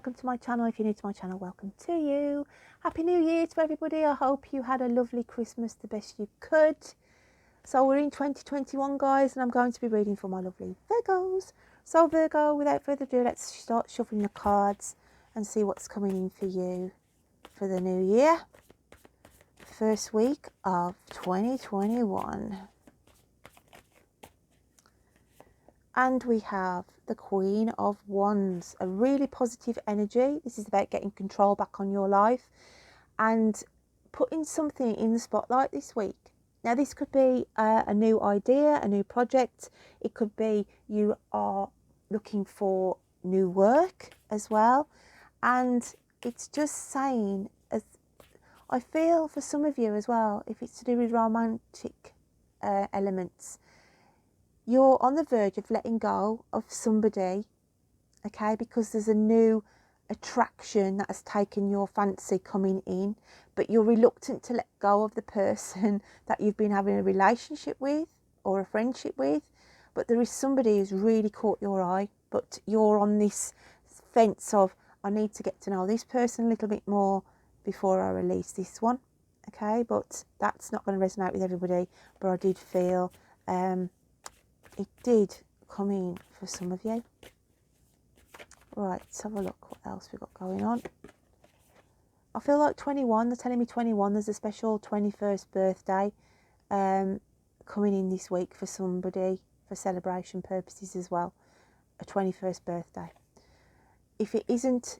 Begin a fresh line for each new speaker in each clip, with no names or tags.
welcome to my channel. If you're new to my channel, welcome to you. Happy New Year to everybody. I hope you had a lovely Christmas the best you could. So we're in 2021, guys, and I'm going to be reading for my lovely Virgos. So Virgo, without further ado, let's start shuffling the cards and see what's coming in for you for the new year. First week of 2021. And we have the Queen of Wands, a really positive energy. This is about getting control back on your life and putting something in the spotlight this week. Now, this could be a new idea, a new project. It could be you are looking for new work as well. And it's just saying, as I feel for some of you as well, if it's to do with romantic elements, you're on the verge of letting go of somebody, okay, because there's a new attraction that has taken your fancy coming in, but you're reluctant to let go of the person that you've been having a relationship with or a friendship with. But there is somebody who's really caught your eye, but you're on this fence of, I need to get to know this person a little bit more before I release this one, okay? But that's not going to resonate with everybody, but I did feel it did come in for some of you. Right, let's have a look what else we've got going on. I feel like 21, they're telling me 21, there's a special 21st birthday coming in this week for somebody for celebration purposes as well. A 21st birthday. If it isn't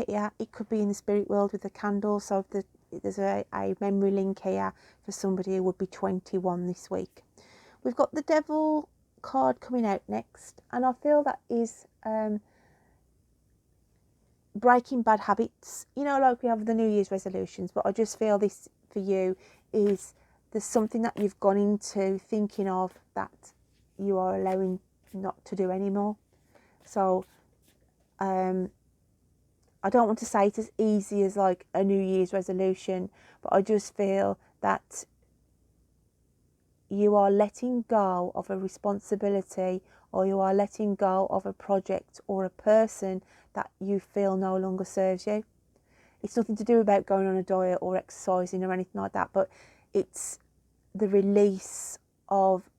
here, it could be in the spirit world with the candle. So if there's a memory link here for somebody who would be 21 this week. We've got the Devil card coming out next, and I feel that is breaking bad habits, you know, like we have the New Year's resolutions, but I just feel this for you is there's something that you've gone into thinking of that you are allowing not to do anymore. So I don't want to say it's as easy as like a New Year's resolution, but I just feel that you are letting go of a responsibility, or you are letting go of a project or a person that you feel no longer serves you. It's nothing to do about going on a diet or exercising or anything like that, but it's the release of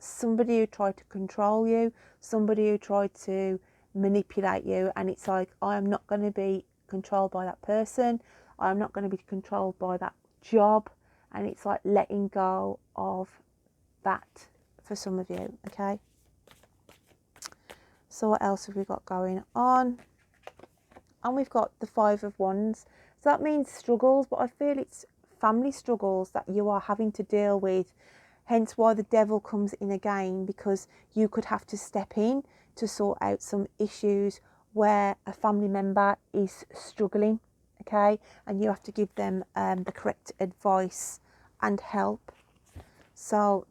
somebody who tried to control you, somebody who tried to manipulate you, and it's like, I am not going to be controlled by that person, I am not going to be controlled by that job, and it's like letting go of that for some of you, okay? So what else have we got going on? And we've got the Five of Wands. So that means struggles, but I feel it's family struggles that you are having to deal with, hence why the Devil comes in again, because you could have to step in to sort out some issues where a family member is struggling, okay, and you have to give them the correct advice and help. So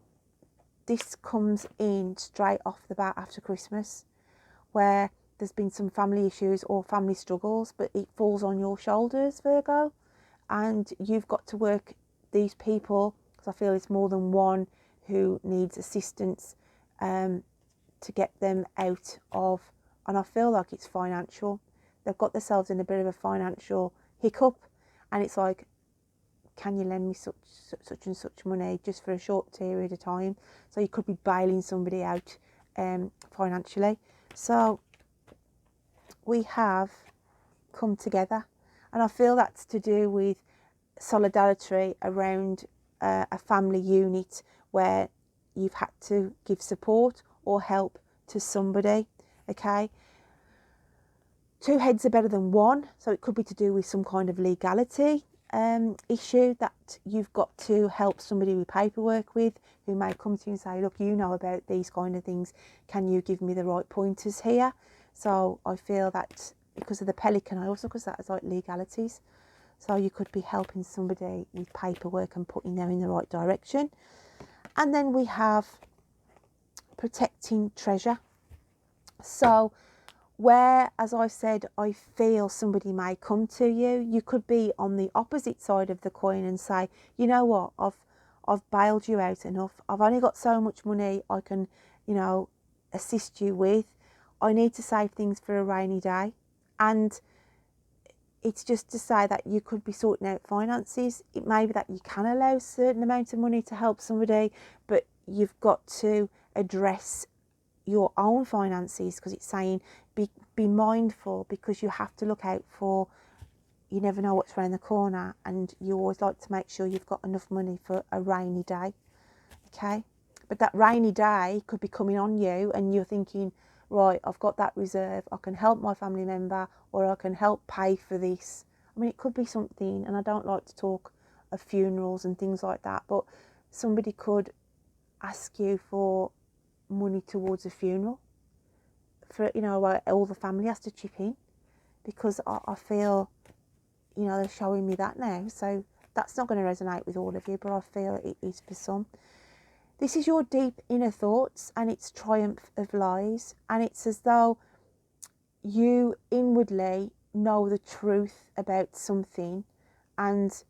this comes in straight off the bat after Christmas, where there's been some family issues or family struggles, but it falls on your shoulders, Virgo, and you've got to work these people, because I feel it's more than one who needs assistance to get them out of, and I feel like it's financial. They've got themselves in a bit of a financial hiccup, and it's like, can you lend me such and such money just for a short period of time? So you could be bailing somebody out financially. So we have come together, and I feel that's to do with solidarity around a family unit where you've had to give support or help to somebody, okay? Two heads are better than one, so it could be to do with some kind of legality issue that you've got to help somebody with paperwork with, who may come to you and say, look, you know about these kind of things, can you give me the right pointers here? So I feel that because of the pelican, I also, because that is like legalities, so you could be helping somebody with paperwork and putting them in the right direction. And then we have protecting treasure. So where, as I said, I feel somebody may come to you, you could be on the opposite side of the coin and say, you know what, I've bailed you out enough. I've only got so much money I can, you know, assist you with. I need to save things for a rainy day. And it's just to say that you could be sorting out finances. It may be that you can allow a certain amount of money to help somebody, but you've got to address your own finances, because it's saying be mindful, because you have to look out for, you never know what's around the corner, and you always like to make sure you've got enough money for a rainy day. Okay, but that rainy day could be coming on you and you're thinking, right, I've got that reserve, I can help my family member, or I can help pay for this. I mean, it could be something, and I don't like to talk of funerals and things like that, but somebody could ask you for money towards a funeral, for, you know, all the family has to chip in, because I feel, you know, they're showing me that now. So that's not going to resonate with all of you, but I feel it is for some. This is your deep inner thoughts, and it's triumph of lies, and it's as though you inwardly know the truth about something, and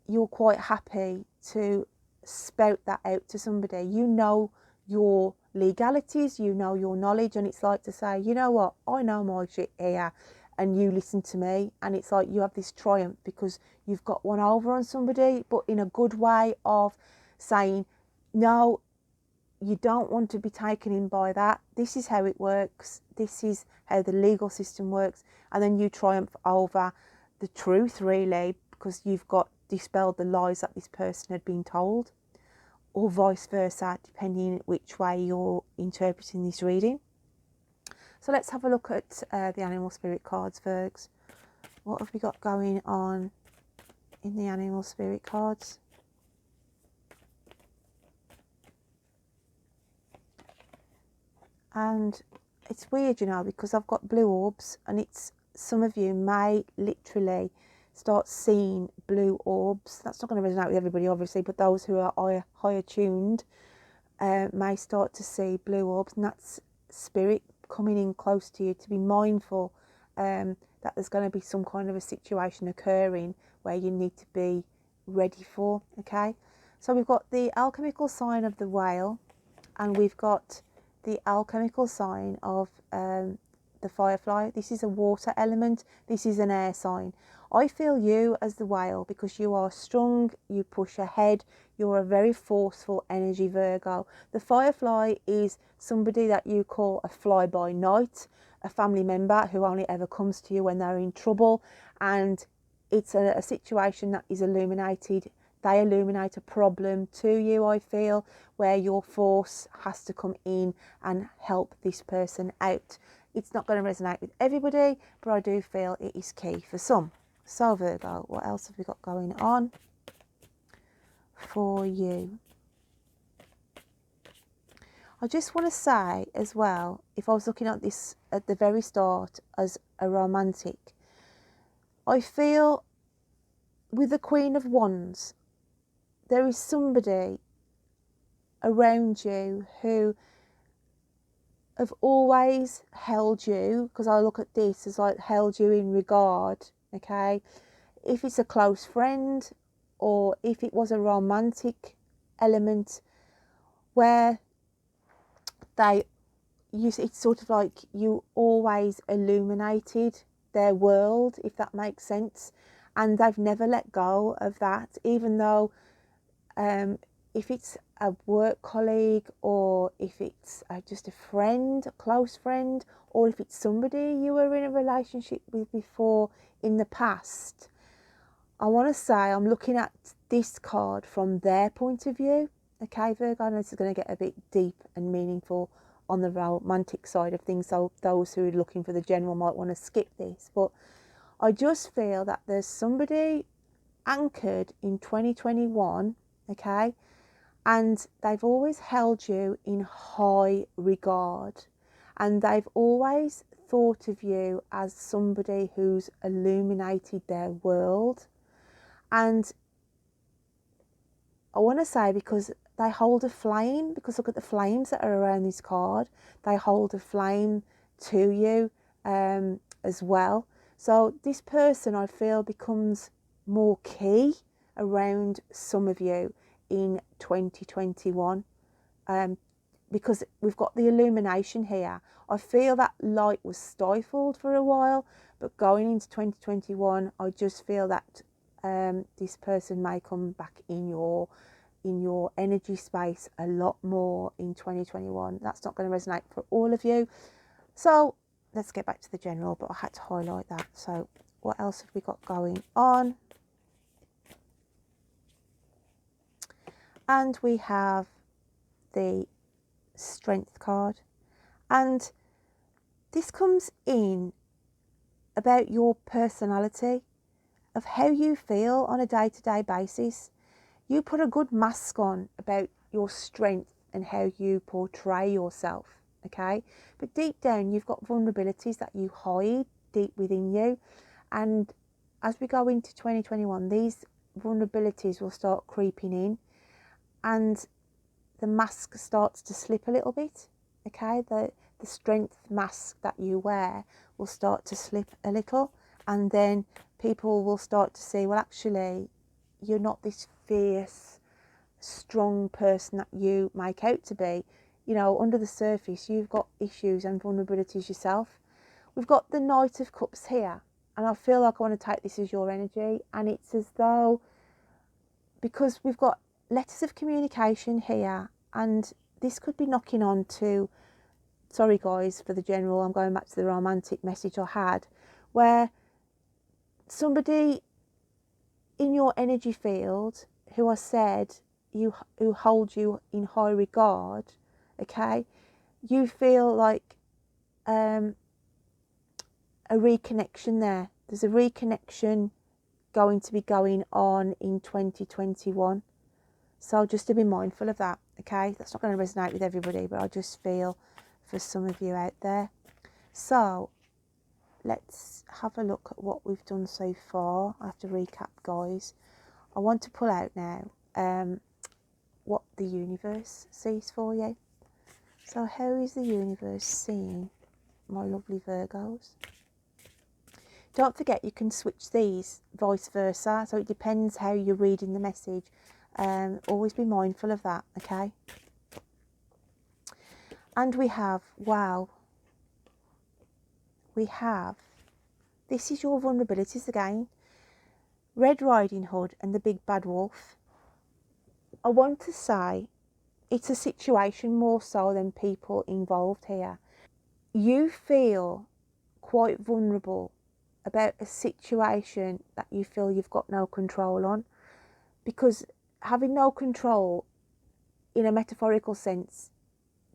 you're quite happy to spout that out to somebody. You know your legalities, you know your knowledge, and it's like to say, you know what, I know my shit here, and you listen to me. And it's like you have this triumph because you've got one over on somebody, but in a good way of saying, no, you don't want to be taken in by that. This is how it works. This is how the legal system works. And then you triumph over the truth, really, because you've got dispelled the lies that this person had been told, or vice versa, depending which way you're interpreting this reading. So let's have a look at the animal spirit cards, Virgs. What have we got going on in the animal spirit cards? And it's weird, you know, because I've got blue orbs, and it's, some of you may literally start seeing blue orbs. That's not going to resonate with everybody, obviously, but those who are higher tuned may start to see blue orbs, and that's spirit coming in close to you, to be mindful that there's going to be some kind of a situation occurring where you need to be ready for. Okay, so we've got the alchemical sign of the whale, and we've got the alchemical sign of the firefly. This is a water element, this is an air sign. I feel you as the whale, because you are strong, you push ahead, you're a very forceful energy, Virgo. The firefly is somebody that you call a fly by night, a family member who only ever comes to you when they're in trouble, and it's a situation that is illuminated. They illuminate a problem to you, I feel, where your force has to come in and help this person out. It's not going to resonate with everybody, but I do feel it is key for some. So Virgo, what else have we got going on for you? I just want to say as well, if I was looking at this at the very start as a romantic, I feel with the Queen of Wands, there is somebody around you who have always held you, because I look at this as like held you in regard, okay? If it's a close friend, or if it was a romantic element where it's sort of like you always illuminated their world, if that makes sense, and they've never let go of that, even though if it's a work colleague, or if it's just a friend, a close friend, or if it's somebody you were in a relationship with before in the past, I want to say I'm looking at this card from their point of view. Okay, Virgo, I know this is going to get a bit deep and meaningful on the romantic side of things, so those who are looking for the general might want to skip this, but I just feel that there's somebody anchored in 2021, okay, and they've always held you in high regard, and they've always thought of you as somebody who's illuminated their world. And I want to say, because they hold a flame, because look at the flames that are around this card, they hold a flame to you as well. So this person, I feel, becomes more key around some of you in 2021. because we've got the illumination here. I feel that light was stifled for a while, but going into 2021, I just feel that this person may come back in your energy space a lot more in 2021. That's not going to resonate for all of you. So let's get back to the general, but I had to highlight that. So what else have we got going on? And we have the Strength card, and this comes in about your personality, of how you feel on a day-to-day basis. You put a good mask on about your strength and how you portray yourself, okay? But deep down, you've got vulnerabilities that you hide deep within you. And as we go into 2021, these vulnerabilities will start creeping in, and the mask starts to slip a little bit, okay? The strength mask that you wear will start to slip a little, and then people will start to see, well, actually, you're not this fierce, strong person that you make out to be. You know, under the surface, you've got issues and vulnerabilities yourself. We've got the Knight of Cups here, and I feel like I want to take this as your energy, and it's as though, because we've got letters of communication here, and this could be knocking on to, sorry guys for the general, I'm going back to the romantic message I had, where somebody in your energy field who I said who hold you in high regard, okay, you feel like a reconnection there. There's a reconnection going to be going on in 2021. So just to be mindful of that, okay? That's not going to resonate with everybody, but I just feel for some of you out there. So let's have a look at what we've done so far. I have to recap, guys. I want to pull out now what the universe sees for you. So how is the universe seeing my lovely Virgos? Don't forget, you can switch these vice versa, so it depends how you're reading the message. Always be mindful of that, okay? And we have, wow, we have, this is your vulnerabilities again. Red Riding Hood and the Big Bad Wolf. I want to say it's a situation more so than people involved here. You feel quite vulnerable about a situation that you feel you've got no control on, because having no control in a metaphorical sense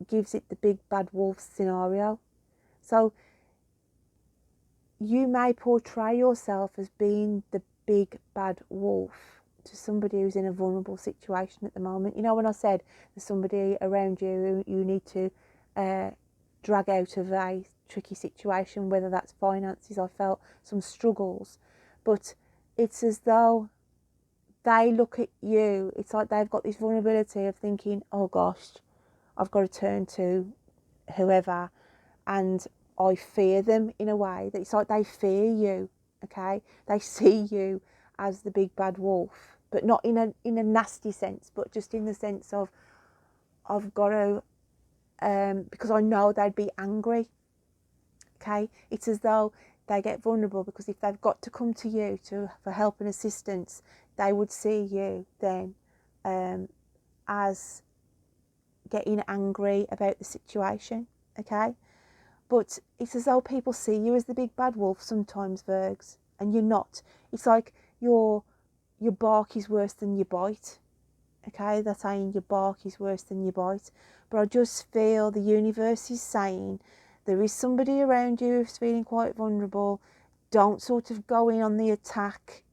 gives it the big bad wolf scenario. So you may portray yourself as being the big bad wolf to somebody who's in a vulnerable situation at the moment. You know, when I said there's somebody around you who you need to drag out of a tricky situation, whether that's finances, I felt some struggles, but it's as though they look at you, it's like they've got this vulnerability of thinking, oh gosh, I've got to turn to whoever, and I fear them in a way. That it's like they fear you, okay? They see you as the big bad wolf, but not in a nasty sense, but just in the sense of, I've got to, because I know they'd be angry, okay? It's as though they get vulnerable because if they've got to come to you for help and assistance, they would see you then as getting angry about the situation, okay? But it's as though people see you as the big bad wolf sometimes, Virgs, and you're not. It's like your bark is worse than your bite, okay? They're saying your bark is worse than your bite. But I just feel the universe is saying there is somebody around you who's feeling quite vulnerable. Don't sort of go in on the attack,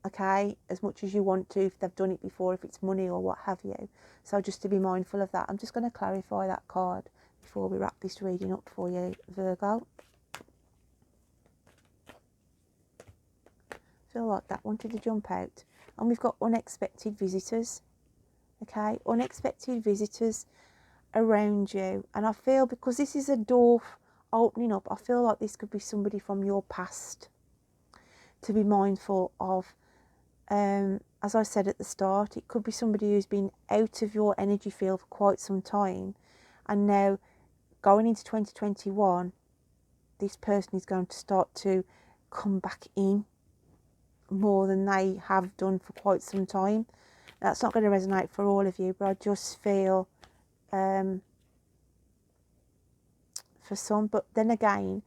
okay, as much as you want to if they've done it before, if it's money or what have you. So just to be mindful of that. I'm just going to clarify that card before we wrap this reading up for you, Virgo. I feel like that wanted to jump out. And we've got unexpected visitors, okay? Unexpected visitors around you. And I feel, because this is a door opening up, I feel like this could be somebody from your past to be mindful of. As I said at the start, it could be somebody who's been out of your energy field for quite some time, And now going into 2021, this person is going to start to come back in more than they have done for quite some time. That's not going to resonate for all of you, but I just feel for some. But then again,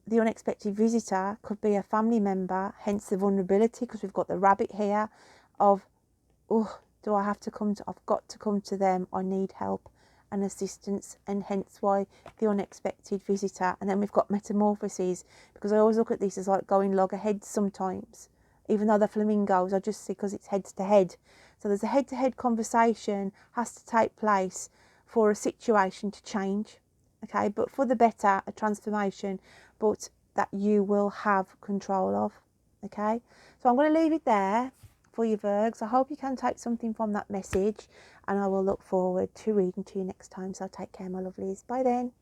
the unexpected visitor could be a family member, hence the vulnerability, because we've got the rabbit here of, oh, do I have to come to, I've got to come to them, I need help and assistance, and hence why the unexpected visitor. And then we've got metamorphoses, because I always look at this as like going loggerheads sometimes, even though they're flamingos, I just see because it's heads to head. So there's a head-to-head conversation has to take place for a situation to change, okay, but for the better, a transformation, but that you will have control of, okay. So I'm going to leave it there for you, Virgs. I hope you can take something from that message, and I will look forward to reading to you next time. So take care, my lovelies. Bye then.